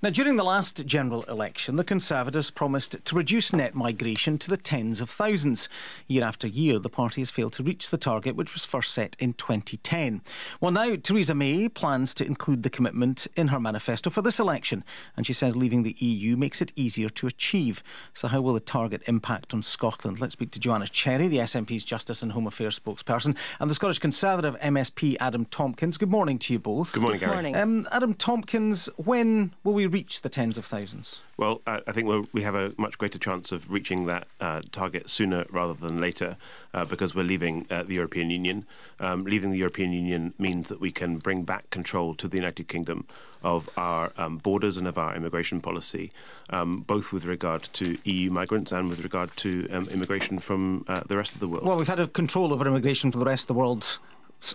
Now, during the last general election, the Conservatives promised to reduce net migration to the tens of thousands. Year after year, the party has failed to reach the target, which was first set in 2010. Well, now Theresa May plans to include the commitment in her manifesto for this election, and she says leaving the EU makes it easier to achieve. So how will the target impact on Scotland? Let's speak to Joanna Cherry, the SNP's Justice and Home Affairs spokesperson, and the Scottish Conservative MSP, Adam Tomkins. Good morning to you both. Good morning, Gary. Good morning. Adam Tomkins, when will we reach the tens of thousands? Well, I think we have a much greater chance of reaching that target sooner rather than later because we're leaving the European Union. Leaving the European Union means that we can bring back control to the United Kingdom of our borders and of our immigration policy, both with regard to EU migrants and with regard to immigration from the rest of the world. Well, we've had a control over immigration for the rest of the world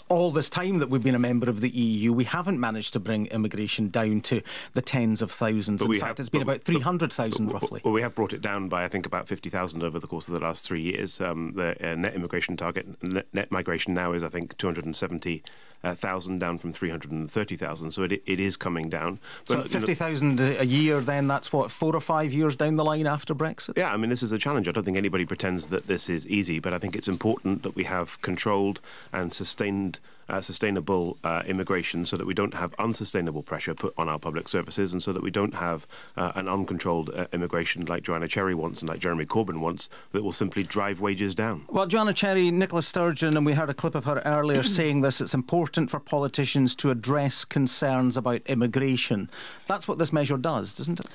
all this time that we've been a member of the EU. We haven't managed to bring immigration down to the tens of thousands. In fact, it's been about 300,000 roughly. Well, we have brought it down by, I think, about 50,000 over the course of the last 3 years. The net immigration target, net migration now is, I think, 270,000, down from 330,000. So it is coming down. But, so 50,000 a year, then that's what, 4 or 5 years down the line after Brexit? Yeah, I mean, this is a challenge. I don't think anybody pretends that this is easy, but I think it's important that we have controlled and sustainable immigration so that we don't have unsustainable pressure put on our public services and so that we don't have an uncontrolled immigration like Joanna Cherry wants and like Jeremy Corbyn wants that will simply drive wages down. Well, Joanna Cherry, Nicola Sturgeon, and we heard a clip of her earlier saying this, it's important for politicians to address concerns about immigration. That's what this measure does, doesn't it?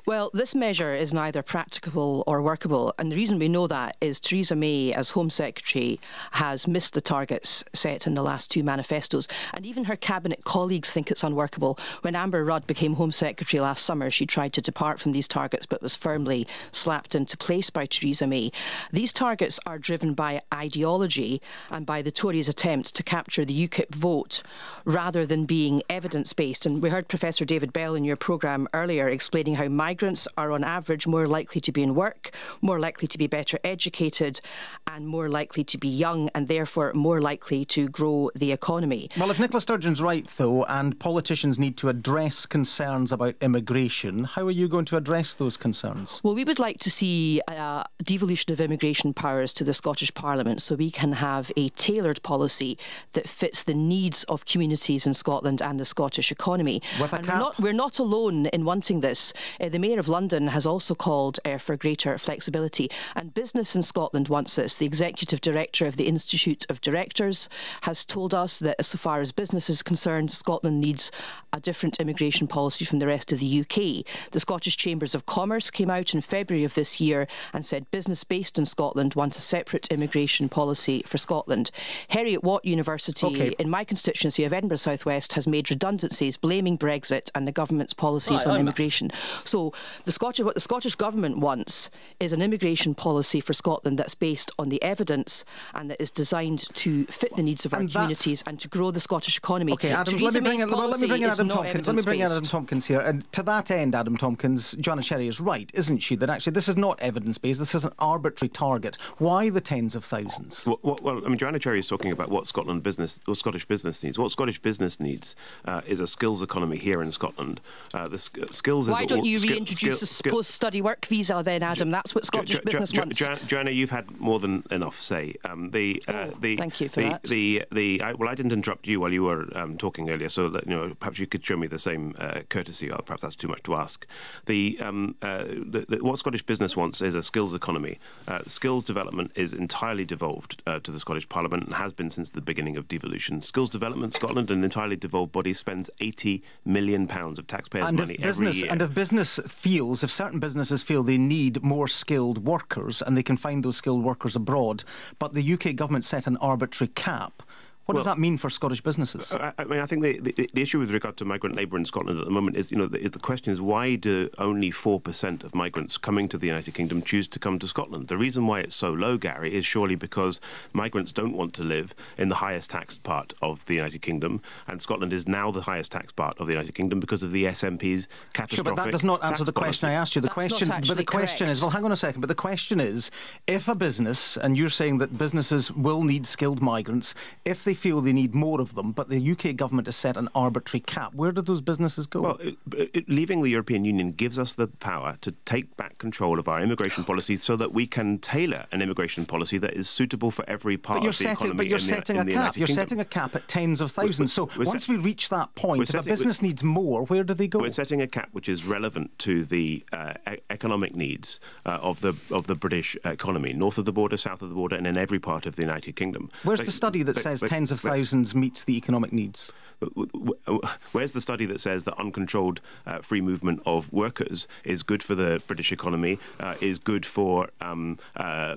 Well, this measure is neither practicable or workable, and the reason we know that is Theresa May, as Home Secretary, has missed the targets set in the last two manifestos, and even her cabinet colleagues think it's unworkable. When Amber Rudd became Home Secretary last summer, she tried to depart from these targets but was firmly slapped into place by Theresa May. These targets are driven by ideology and by the Tories' attempt to capture the UKIP vote rather than being evidence-based. And we heard Professor David Bell in your programme earlier explaining how migrants are on average more likely to be in work, more likely to be better educated and more likely to be young and therefore more likely to grow the economy. Well, if Nicola Sturgeon's right, though, and politicians need to address concerns about immigration, how are you going to address those concerns? Well, we would like to see a devolution of immigration powers to the Scottish Parliament so we can have a tailored policy that fits the needs of communities in Scotland and the Scottish economy. With a cap? We're not alone in wanting this. The Mayor of London has also called for greater flexibility, and business in Scotland wants this. The Executive Director of the Institute of Directors has told us that so far as business is concerned, Scotland needs a different immigration policy from the rest of the UK. The Scottish Chambers of Commerce came out in February of this year and said business based in Scotland want a separate immigration policy for Scotland. Heriot Watt University in my constituency of Edinburgh South West has made redundancies blaming Brexit and the government's policies on immigration. So what the Scottish Government wants is an immigration policy for Scotland that's based on the evidence and that is designed to fit the needs of our communities and to grow the Scottish economy. Okay, Adam, let me bring in Adam Tomkins. Let me bring in Adam Tomkins here. And to that end, Adam Tomkins, Joanna Cherry is right, isn't she, that actually this is not evidence-based, this is an arbitrary target. Why the tens of thousands? Well, I mean, Joanna Cherry is talking about what Scottish business needs. What Scottish business needs is a skills economy here in Scotland. Why don't you reintroduce a post-study work visa then, Adam? That's what Scottish business wants. Joanna, you've had more than enough say. Thank you for that. Well, I didn't interrupt you while you were talking earlier, so perhaps you could show me the same courtesy, or perhaps that's too much to ask. What Scottish business wants is a skills economy. Skills development is entirely devolved to the Scottish Parliament and has been since the beginning of devolution. Skills Development Scotland, an entirely devolved body, spends £80 million of taxpayers' money every year. And if certain businesses feel they need more skilled workers and they can find those skilled workers abroad, but the UK government set an arbitrary cap, what does that mean for Scottish businesses? I mean, I think the issue with regard to migrant labour in Scotland at the moment is, the question is why do only 4% of migrants coming to the United Kingdom choose to come to Scotland? The reason why it's so low, Gary, is surely because migrants don't want to live in the highest taxed part of the United Kingdom, and Scotland is now the highest taxed part of the United Kingdom because of the SNP's catastrophic. Sure, but that does not answer the question I asked you. The question is, well, hang on a second. But the question is, if a business, and you're saying that businesses will need skilled migrants, if they feel they need more of them, but the UK government has set an arbitrary cap. Where do those businesses go? Well, leaving the European Union gives us the power to take back control of our immigration policy so that we can tailor an immigration policy that is suitable for every part of the economy. But you're setting a cap. You're setting a cap at tens of thousands. So once we reach that point, if a business needs more, where do they go? We're setting a cap which is relevant to the economic needs of the British economy, north of the border, south of the border, and in every part of the United Kingdom. Where's the study that says tens of thousands meets the economic needs? Where's the study that says that uncontrolled free movement of workers is good for the British economy, is good for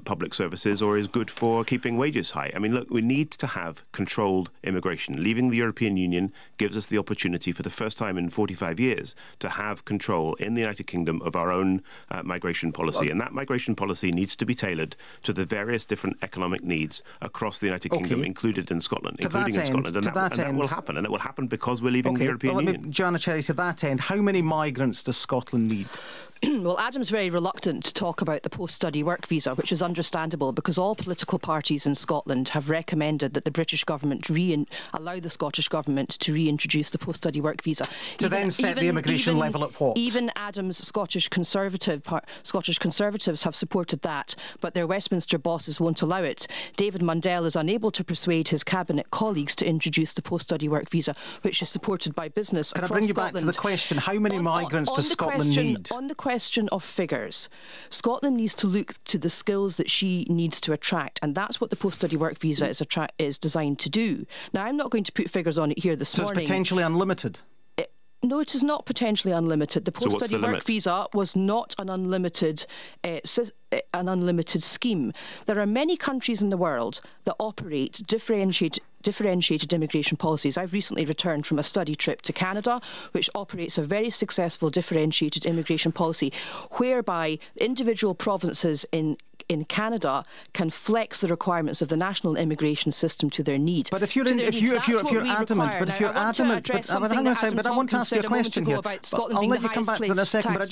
public services, or is good for keeping wages high? I mean, look, we need to have controlled immigration. Leaving the European Union gives us the opportunity for the first time in 45 years to have control in the United Kingdom of our own migration policy. And that migration policy needs to be tailored to the various different economic needs across the United Kingdom, included in Scotland, including in Scotland. And that will happen. And it will happen because we're leaving the European Union. Joanna Cherry, to that end, how many migrants does Scotland need? Well, Adam's very reluctant to talk about the post-study work visa, which is understandable because all political parties in Scotland have recommended that the British government allow the Scottish government to reintroduce the post-study work visa. To then set the immigration level at what? Even Adam's Scottish Conservatives have supported that, but their Westminster bosses won't allow it. David Mundell is unable to persuade his cabinet colleagues to introduce the post-study work visa, which is supported by business across Scotland. Can I bring you back to the question, how many migrants does Scotland need? On the question of figures, Scotland needs to look to the skills that she needs to attract, and that's what the post-study work visa is designed to do. Now, I'm not going to put figures on it here this morning. So it's potentially unlimited? No, it is not potentially unlimited. The post-study work visa was not an unlimited scheme. There are many countries in the world that operate differentiated immigration policies. I've recently returned from a study trip to Canada, which operates a very successful differentiated immigration policy, whereby individual provinces in Canada can flex the requirements of the national immigration system to their need. But if you're adamant, I want to ask you a question here. I'll let you come back to that in a second, but I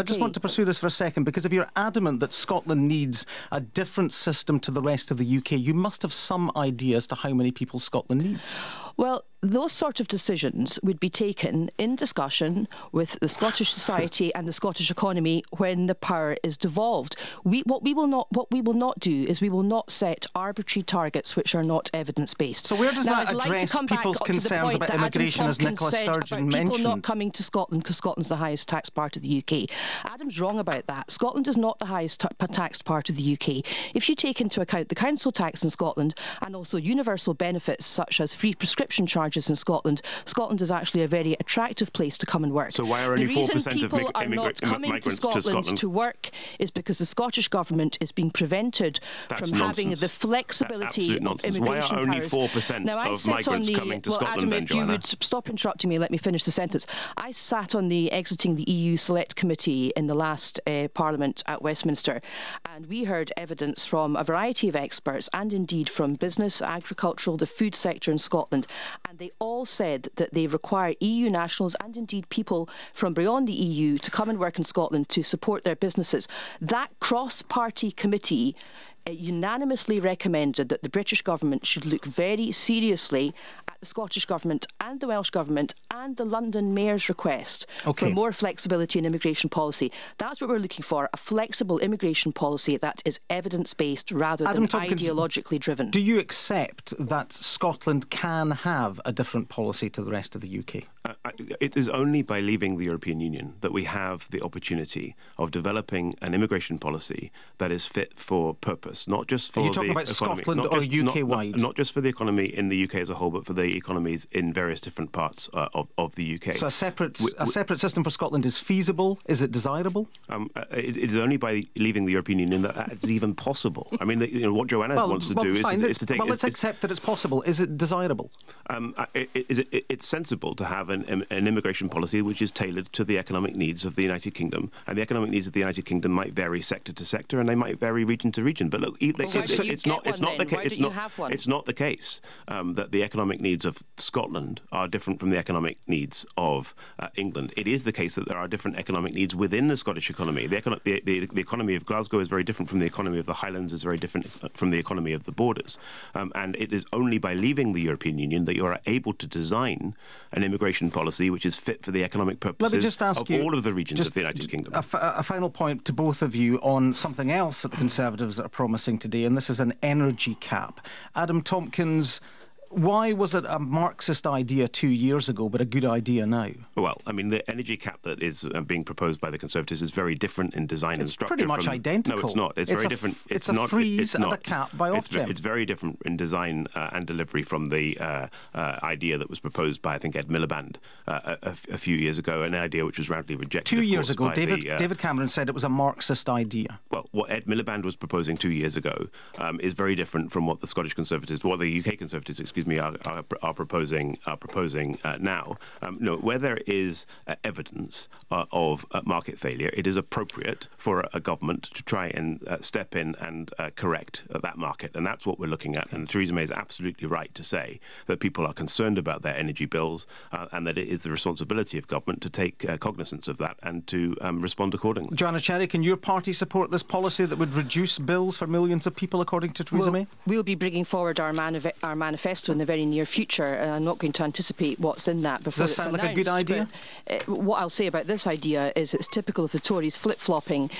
just want to pursue this for a second, because if you're adamant that Scotland needs a different system to the rest of the UK, you must have some idea as to how many people Scotland needs. Well, those sort of decisions would be taken in discussion with the Scottish society and the Scottish economy when the power is devolved. What we will not do is we will not set arbitrary targets which are not evidence-based. So where does that address people's concerns about immigration, as Nicola Sturgeon mentioned? People not coming to Scotland because Scotland's the highest taxed part of the UK. Adam's wrong about that. Scotland is not the highest taxed part of the UK. If you take into account the council tax in Scotland and also universal benefits such as free prescription charges in Scotland, Scotland is actually a very attractive place to come and work. So why are only 4% of migrants to Scotland? The reason people are not coming to Scotland to work is because the Scottish government is being prevented from having the flexibility of immigration powers. Why are only 4% of migrants coming to Scotland then, Joanna? Adam, if you would stop interrupting me, let me finish the sentence. I sat on the Exiting the EU Select Committee in the last Parliament at Westminster, and we heard evidence from a variety of experts and indeed from business, agricultural, the food sector in Scotland, and they all said that they require EU nationals and indeed people from beyond the EU to come and work in Scotland to support their businesses. That cross-party committee unanimously recommended that the British government should look very seriously at the Scottish government and the Welsh government and the London Mayor's request for more flexibility in immigration policy. That's what we're looking for, a flexible immigration policy that is evidence-based rather than ideologically driven. Do you accept that Scotland can have a different policy to the rest of the UK? It is only by leaving the European Union that we have the opportunity of developing an immigration policy that is fit for purpose, not just for the economy. Are you talking about Scotland or UK-wide? Not just for the economy in the UK as a whole, but for the economies in various different parts of the UK. So a separate system for Scotland is feasible? Is it desirable? It is only by leaving the European Union that it's even possible. I mean, what Joanna wants to do is to take... Well, let's accept that it's possible. Is it desirable? It's sensible to have an immigration policy which is tailored to the economic needs of the United Kingdom. And the economic needs of the United Kingdom might vary sector to sector and they might vary region to region. But But look, it's not the case that the economic needs of Scotland are different from the economic needs of England. It is the case that there are different economic needs within the Scottish economy. The economy of Glasgow is very different from the economy of the Highlands, is very different from the economy of the borders. And it is only by leaving the European Union that you are able to design an immigration policy which is fit for the economic purposes of all of the regions of the United Kingdom. A final point to both of you on something else that the Conservatives are promising today, and this is an energy cap. Adam Tomkins, why was it a Marxist idea 2 years ago, but a good idea now? Well, I mean, the energy cap that is being proposed by the Conservatives is very different in design and structure. It's pretty much identical. No, it's not. It's very different. It's a freeze and a cap by Ofgem. It's very different in design and delivery from the idea that was proposed by, I think, Ed Miliband a few years ago, an idea which was roundly rejected. 2 years ago, David Cameron said it was a Marxist idea. Well, what Ed Miliband was proposing 2 years ago is very different from what the Scottish Conservatives, what the UK Conservatives, are proposing now. Where there is evidence of market failure, it is appropriate for a government to try and step in and correct that market, and that's what we're looking at. And Theresa May is absolutely right to say that people are concerned about their energy bills, and that it is the responsibility of government to take cognizance of that and to respond accordingly. Joanna Cherry, can your party support this policy that would reduce bills for millions of people, according to Theresa May? We'll be bringing forward our manifesto in the very near future, and I'm not going to anticipate what's in that before it's announced. Does that sound like a good idea? What I'll say about this idea is it's typical of the Tories flip-flopping.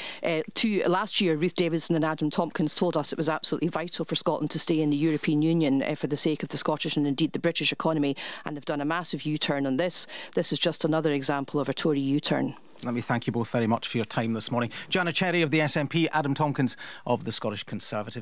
Last year, Ruth Davidson and Adam Tomkins told us it was absolutely vital for Scotland to stay in the European Union for the sake of the Scottish and indeed the British economy, and they've done a massive U-turn on this. This is just another example of a Tory U-turn. Let me thank you both very much for your time this morning. Joanna Cherry of the SNP, Adam Tomkins of the Scottish Conservatives.